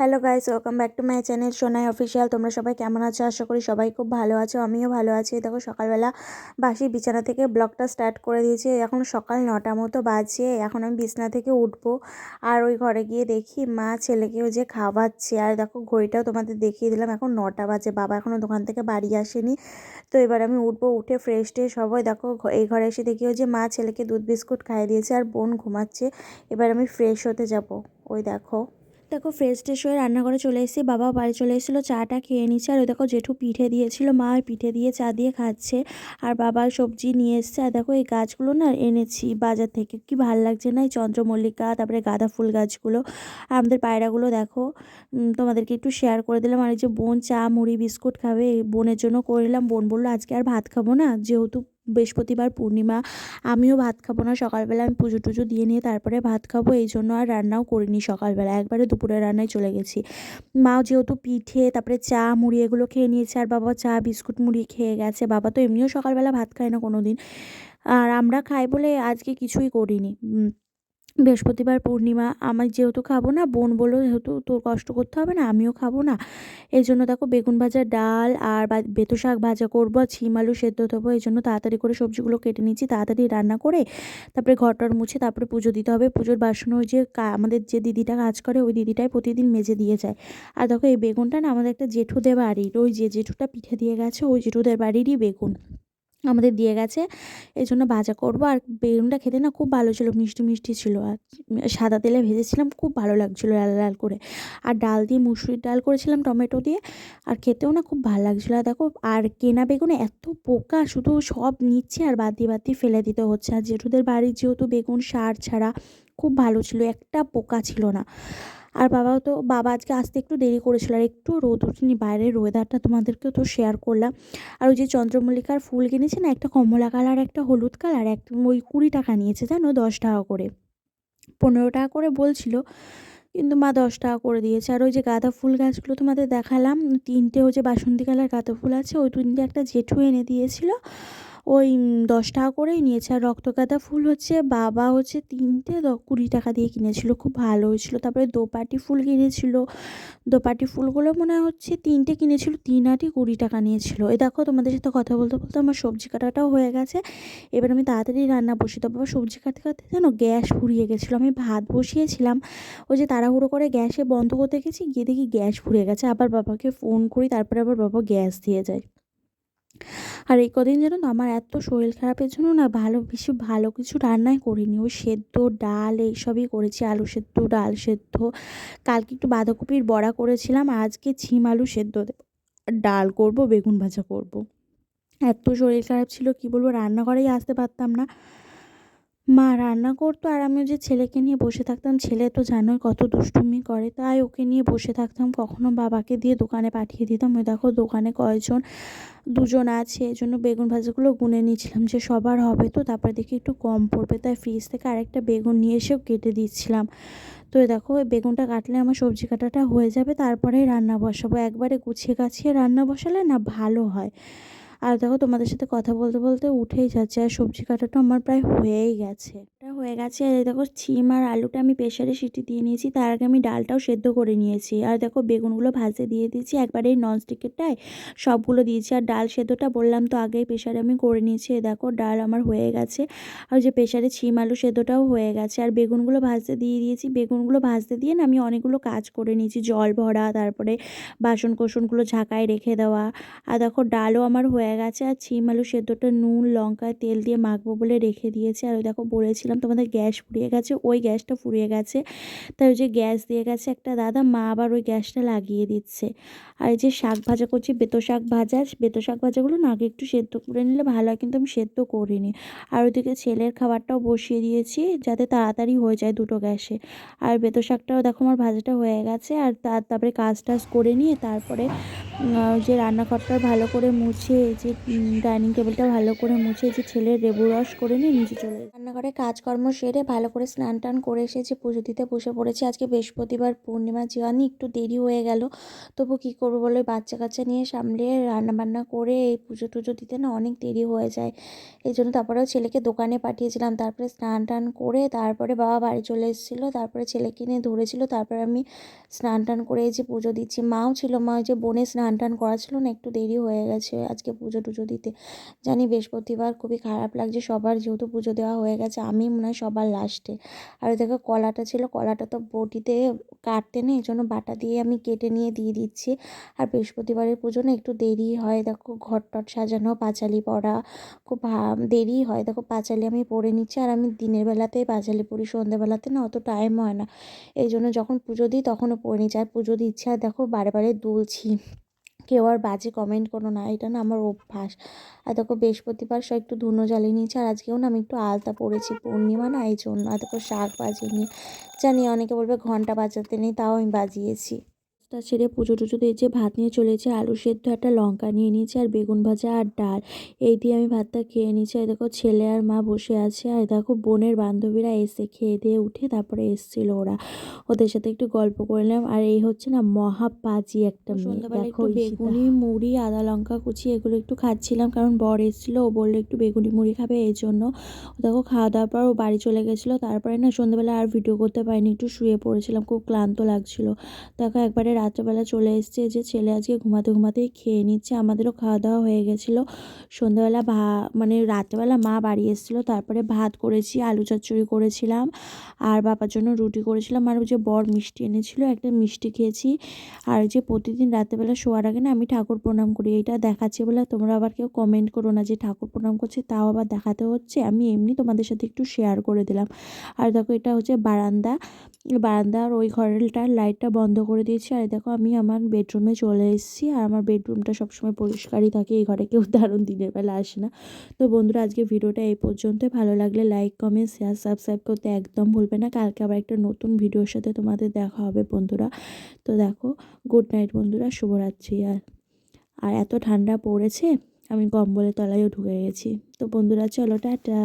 Hello guys, welcome back to my channel Sonai official. তোমরা সবাই কেমন আছো? আশা করি সবাই খুব ভালো আছো, আমিও ভালো আছি। দেখো সকালবেলা বাসি বিছানা থেকে ব্লগটা স্টার্ট করে দিয়েছি। এখন সকাল 9টা মতো বাজে। এখন আমি বিছানা থেকে উঠবো আর ওই ঘরে গিয়ে দেখি মা ছেলেকেও যে খাওয়াচ্ছে। আর দেখো ঘড়িটাও তোমাদের দেখিয়ে দিলাম, এখন 9টা বাজে। বাবা এখনও দোকান থেকে বাড়ি আসেনি। তো এবার আমি উঠবো, উঠে ফ্রেশ ট্রেশ হবো। দেখো এই ঘরে এসে দেখিও যে মা ছেলেকে দুধ বিস্কুট খাইয়ে দিয়েছে আর বোন ঘুমাচ্ছে। এবার আমি ফ্রেশ হতে যাব। ওই দেখো দেখো ফ্রেশ ট্রেশ হয়ে রান্নাঘরে চলে এসেছি। বাবা বাড়ি চলে এসেছিলো, চাটা খেয়ে নিচ্ছে। আর ওই দেখো জেঠু পিঠে দিয়েছিল, মা ওই পিঠে দিয়ে চা দিয়ে খাচ্ছে। আর বাবা সবজি নিয়ে এসছে। আর দেখো এই গাছগুলো না এনেছি বাজার থেকে, কি ভালো লাগছে না এই চন্দ্রমল্লিকা, তারপরে গাঁদা ফুল গাছগুলো। আর আমাদের পায়রাগুলো দেখো, তোমাদেরকে একটু শেয়ার করে দিলাম। আর এই যে বোন চা মুড়ি বিস্কুট খাবে, বোনের জন্য করে দিলাম। বোন বললো আজকে আর ভাত খাবো না, যেহেতু বৃহস্পতিবার পূর্ণিমা, আমিও ভাত খাবো না। সকালবেলা আমি পুজো টুজো দিয়ে নিয়ে তারপরে ভাত খাবো, এই জন্য আর রান্নাও করিনি সকালবেলা, একবারে দুপুরে রান্নায় চলে গেছি। মাও যেহেতু পিঠে তারপরে চা মুড়ি এগুলো খেয়ে নিয়েছে, আর বাবা চা বিস্কুট মুড়ি খেয়ে গেছে। বাবা তো এমনিও সকালবেলা ভাত খায় না কোনো দিন, আর আমরা খাই বলে আজকে কিছুই করিনি। বৃহস্পতিবার পূর্ণিমা, আমি যেহেতু খাবো না, বোন বললো যেহেতু তোর কষ্ট করতে হবে না, আমিও খাবো না। এই জন্য দেখো বেগুন ভাজা, ডাল আর বেতো শাক ভাজা করবো, আর ছিম আলু সেদ্ধ দেবো। এই জন্য তাড়াতাড়ি করে সবজিগুলো কেটে নিচ্ছি, তাড়াতাড়ি রান্না করে তারপরে ঘরটার মুছে তারপরে পুজো দিতে হবে। পুজোর বাসন ওই যে আমাদের যে দিদিটা কাজ করে, ওই দিদিটাই প্রতিদিন মেজে দিয়ে যায়। আর দেখো এই বেগুনটা না আমাদের একটা জেঠুদের বাড়ির, ওই যে জেঠুটা পিঠে দিয়ে গেছে, ওই জেঠুদের বাড়িরই বেগুন আমাদের দিয়ে গেছে। এই জন্য ভাজা করবো। আর বেগুনটা খেতে না খুব ভালো ছিল, মিষ্টি মিষ্টি ছিল। আর সাদা তেলে ভেজেছিলাম, খুব ভালো লাগছিলো লাল লাল করে। আর ডাল দিয়ে মুসুরির ডাল করেছিলাম টমেটো দিয়ে, আর খেতেও না খুব ভালো লাগছিলো। আর দেখো আর কেনা বেগুনে এত পোকা, শুধু সব নিচ্ছে আর বাদ দিয়ে ফেলে দিতে হচ্ছে। আর জেঠুদের বাড়ির যেহেতু বেগুন সার ছাড়া, খুব ভালো ছিল, একটা পোকা ছিল না। আর বাবা আজকে আসতে একটু দেরি করেছিল, আর একটু রোদ ওঠেনি, বাইরের ওয়েদারটা তোমাদেরকেও তো শেয়ার করলাম। আর ওই যে চন্দ্রমল্লিকার ফুল কিনেছে না, একটা কমলা কালার একটা হলুদ কালার, একটা ওই 20 টাকা নিয়েছে জানো, 10 টাকা করে। 15 টাকা করে বলছিল, কিন্তু মা 10 টাকা করে দিয়েছে। আর ওই যে গাঁদা ফুল গাছগুলো তোমাদের দেখালাম, 3টে ওই যে বাসন্তী কালার গাঁদা ফুল আছে, ওই 3টে একটা জেঠু এনে দিয়েছিল, ওই 10 টাকা করেই নিয়েছে। আর রক্তগাঁদা ফুল হচ্ছে বাবা হচ্ছে 3টে 20 টাকা দিয়ে কিনেছিল, খুব ভালো হয়েছিল। তারপরে দোপাটি ফুল কিনেছিল, দোপাটি ফুলগুলো মনে হচ্ছে 3টে কিনেছিল, 3 আটি 20 টাকা নিয়েছিল। এই দেখো তোমাদের সাথে কথা বলতে বলতে আমার সবজি কাটাটাও হয়ে গেছে। এবার আমি তাড়াতাড়ি রান্না বসিয়ে দেবো। সবজি কাটতে কাটতে যেন গ্যাস ফুরিয়ে গেছিলো, আমি ভাত বসিয়েছিলাম, ওই যে তাড়াহুড়ো করে গ্যাসে বন্ধ করতে গেছি, গিয়ে দেখি গ্যাস ফুরিয়ে গেছে। আবার বাবাকে ফোন করি, তারপরে আবার বাবা গ্যাস দিয়ে যায়। আর এই কদিন যেন না আমার এত শরীর খারাপের জন্য না বেশি ভালো কিছু রান্নাই করিনি, ওই সেদ্ধ ডাল এইসবই করেছি, আলু সেদ্ধ ডাল সেদ্ধ। কালকে একটু বাঁধাকপির বড়া করেছিলাম, আর আজকে ছিম আলু সেদ্ধ দেবো, ডাল করব, বেগুন ভাজা করব। এত শরীর খারাপ ছিল কি বলবো, রান্নাঘরেই আসতে পারতাম না। মা রান্না করতো আর আমি ওই যে ছেলেকে নিয়ে বসে থাকতাম। ছেলে তো জানোই কত দুষ্টুমি করে, তাই ওকে নিয়ে বসে থাকতাম। কখনো বাবাকে দিয়ে দোকানে পাঠিয়ে দিতাম। ওই দেখো দোকানে কয়জন, দুজন আছে, এই জন্য বেগুন ভাজাগুলো গুনে নিয়েছিলাম যে সবার হবে, তো তারপরে দেখি একটু কম পড়বে, তাই ফ্রিজ থেকে আরেকটা বেগুন নিয়ে এসেও কেটে দিচ্ছিলাম। তো এই দেখো এই বেগুনটা কাটলে আমার সবজি কাটাটা হয়ে যাবে, তারপরেই রান্না বসাবো। একবারে গুছিয়ে গাছিয়ে রান্না বসালে না ভালো হয়। আর দেখো তোমাদের সাথে কথা বলতে বলতে উঠেই যাচ্ছে, আর সবজি কাটাটা আমার প্রায় হয়েই গেছে, এটা হয়ে গেছে। আর এই দেখো সিম আর আলুটা আমি প্রেশারে সিটি দিয়ে নিয়েছি, তার আগে আমি ডালটাও সেদ্ধ করে নিয়েছি। আর দেখো বেগুনগুলো ভাজতে দিয়ে দিয়েছি, একবারে এই ননস্টিকেরটায় সবগুলো দিয়েছি। আর ডাল সেদ্ধটা বললাম তো আগেই প্রেশারে আমি করে নিয়েছি। দেখো ডাল আমার হয়ে গেছে, আর যে প্রেশারে সিম আলু সেদ্ধটাও হয়ে গেছে। আর বেগুনগুলো ভাজতে দিয়ে দিয়েছি, বেগুনগুলো ভাজতে দিয়ে না আমি অনেকগুলো কাজ করে নিয়েছি, জল ভরা, তারপরে বাসন কোসনগুলো ঝাঁকায় রেখে দেওয়া। আর দেখো ডালও আমার হয়ে গেছে, আর ছিম আলু সেদ্ধটা নুন লঙ্কা তেল দিয়ে মাখবো বলে রেখে দিয়েছি। আর ওই দেখো বলেছিলাম তোমাদের গ্যাস ফুরিয়ে গেছে, ওই গ্যাসটা ফুরিয়ে গেছে, তাই ওই যে গ্যাস দিয়ে গেছে একটা দাদা, মা আবার ওই গ্যাসটা লাগিয়ে দিচ্ছে। আর এই যে শাক ভাজা করছি, বেতো শাক ভাজাগুলো না আগে একটু সেদ্ধ করে নিলে ভালো হয়, কিন্তু আমি সেদ্ধ করিনি। আর ওইদিকে ছেলের খাবারটাও বসিয়ে দিয়েছি যাতে তাড়াতাড়ি হয়ে যায় দুটো গ্যাসে। আর বেতো শাকটাও দেখো আমার ভাজাটা হয়ে গেছে। আর তারপরে কাজ টাজ করে নিয়ে তারপরে যে রান্নাঘরটা ভালো করে মুছে, যে ডাইনিং টেবিলটা ভালো করে মুছে, যে ছেলের লেবু রস করে নিয়ে নিচে চলে রান্নাঘরে কাজকর্ম সেরে ভালো করে স্নান টান করে এসেছি, পুজো দিতে বসে পড়েছি। আজকে বৃহস্পতিবার, পূর্ণিমা জানি একটু দেরি হয়ে গেল, তবু কী করবো বলে বাচ্চা কাচ্চা নিয়ে সামলে রান্নাবান্না করে এই পুজো টুজো দিতে না অনেক দেরি হয়ে যায়। এই জন্য তারপরেও ছেলেকে দোকানে পাঠিয়েছিলাম, তারপরে স্নান টান করে তারপরে বাবা বাড়ি চলে এসেছিলো, তারপরে ছেলেকে নিয়ে ধরেছিল, তারপরে আমি স্নান টান করে এই যে পুজো দিচ্ছি। মাও ছিল, মা ওই যে বোনে স্নান টান করাছিল না, একটু দেরি হয়ে গেছে আজকে পুজো টুজো দিতে। জানি বৃহস্পতিবার, খুবই খারাপ লাগছে সবার, যেহেতু পুজো দেওয়া হয়ে গেছে আমি মনে হয় সবার লাস্টে। আর দেখো কলাটা ছিল, কলাটা তো বটিতে কাটতে নেই, এই জন্য বাটা দিয়ে আমি কেটে নিয়ে দিয়ে দিচ্ছি। আর বৃহস্পতিবারের পুজো না একটু দেরি হয়, দেখো ঘর টট সাজানো, পাঁচালি পড়া খুব দেরি হয়। দেখো পাঁচালি আমি পড়ে নিচ্ছি, আর আমি দিনের বেলাতেই পাঁচালি পড়ি, সন্ধ্যেবেলাতে না অত টাইম হয় না, এই জন্য যখন পুজো দিই তখনও পড়ে নিচ্ছি। আর পুজো দিচ্ছি আর দেখো বারে বারে দুলছি, কেউ আর বাজে কমেন্ট করো না, এটা না আমার অভ্যাস। আর দেখো বৃহস্পতিবার সব একটু ধুনো জ্বালিয়ে নিয়েছি, আর আজকেও না আমি একটু আলতা পরেছি, পূর্ণিমা না এই জন্য। আর দেখো শাক বাজিয়ে নিয়ে, জানি অনেকে বলবে ঘন্টা বাজাতে নেই, তাও আমি বাজিয়েছি। তা ছেড়ে পুজো টুজো দিয়েছে, ভাত নিয়ে চলেছে, আলু সেদ্ধ, একটা লঙ্কা নিয়ে নিয়েছি, আর বেগুন ভাজা আর ডাল, এই দিয়ে আমি ভাতটা খেয়ে নিচ্ছি। আর দেখো ছেলে আর মা বসে আছে, আর দেখো বোনের বান্ধবীরা এসে খেয়ে দিয়ে উঠে তারপরে এসেছিলো ওরা, ওদের সাথে একটু গল্প করলাম। আর এই হচ্ছে না মহাপাজি একটা মেয়ে, দেখো বেগুনি মুড়ি, আদা লঙ্কা কুচি এগুলো একটু খাচ্ছিলাম, কারণ বর এসেছিলো, ও বললো একটু বেগুনি মুড়ি খাবে, এই জন্য। দেখো খাওয়া দাওয়ার পর ও বাড়ি চলে গেছিলো, তারপরে না সন্ধ্যাবেলা আর ভিডিও করতে পারিনি, একটু শুয়ে পড়েছিলাম, খুব ক্লান্ত লাগছিলো। দেখো একবারে রাত্রেবেলা চলে এসছে, যে ছেলে আজকে ঘুমাতে ঘুমাতেই খেয়ে নিচ্ছে, আমাদেরও খাওয়া দাওয়া হয়ে গেছিলো। সন্ধ্যাবেলা মানে রাত্রেবেলা মা বাড়ি এসেছিলো, তারপরে ভাত করেছি, আলু চচ্চড়ি করেছিলাম, আর বাবার জন্য রুটি করেছিলাম, আর ওই যে বর মিষ্টি এনেছিল, একটা মিষ্টি খেয়েছি। আর যে প্রতিদিন রাত্রেবেলা শোয়ার আগে না আমি ঠাকুর প্রণাম করি, এটা দেখাচ্ছি বলে তোমরা আবার কেউ কমেন্ট করো না যে ঠাকুর প্রণাম করছে তাও আবার দেখাতে হচ্ছে, আমি এমনি তোমাদের সাথে একটু শেয়ার করে দিলাম। আর দেখো এটা হচ্ছে বারান্দার ওই ঘরেরটার লাইটটা বন্ধ করে দিয়েছি। আর দেখো আমি আমার বেডরুমে চলে এসেছি, আর আমার বেডরুমটা সবসময় পরিষ্কারই থাকে, এই ঘরে কেউ দারুণ দিনের বেলা আসে না। তো বন্ধুরা আজকে ভিডিওটা এই পর্যন্ত, ভালো লাগলে লাইক কমেন্ট শেয়ার সাবস্ক্রাইব করতে একদম ভুলবে না। কালকে আবার একটা নতুন ভিডিওর সাথে তোমাদের দেখা হবে বন্ধুরা। তো দেখো, গুড নাইট বন্ধুরা, শুভরাত্রি। আর এত ঠান্ডা পড়েছে, আমি কম্বলের তলায়ও ঢুকে গেছি। তো বন্ধুরা চলো টাটা।